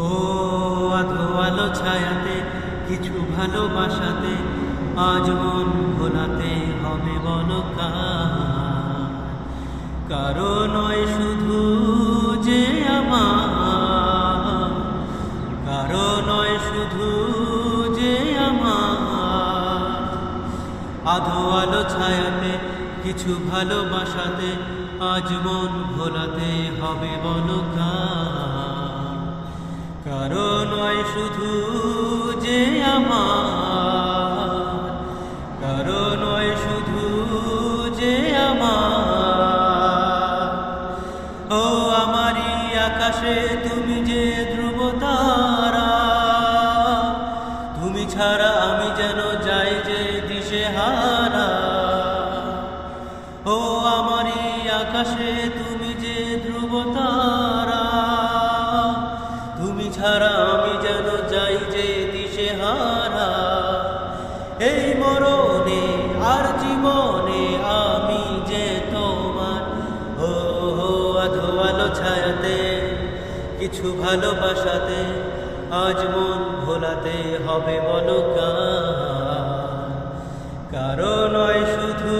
ও আধো আলো ছায়াতে কিছু ভালোবাসাতে আজ মন ভোলাতে হবে বলো কারো নয় শুধু যে আমার, কারো নয় শুধু যে আমার। আধো আলো ছায়াতে কিছু ভালোবাসাতে আজ মন ভোলাতে হবে বলো কারো নয় শুধু যে আমার, কারো নয় শুধু যে আমার। ও আমারই আকাশে তুমি যে ধ্রুব তারা, তুমি ছাড়া আমি যেন যাই যে দিশেহারা। ও আমারই আকাশে তুমি যে ধ্রুব তারা, তুমি ছাড়া আমি যেন যাই যে দিশেহারা। এই মরণে আর জীবনে আমি যে তোমার। ও আধো আলো ছায়াতে কিছু ভালোবাসাতে আজ মন ভোলাতে হবে বলো কারো নয় শুধু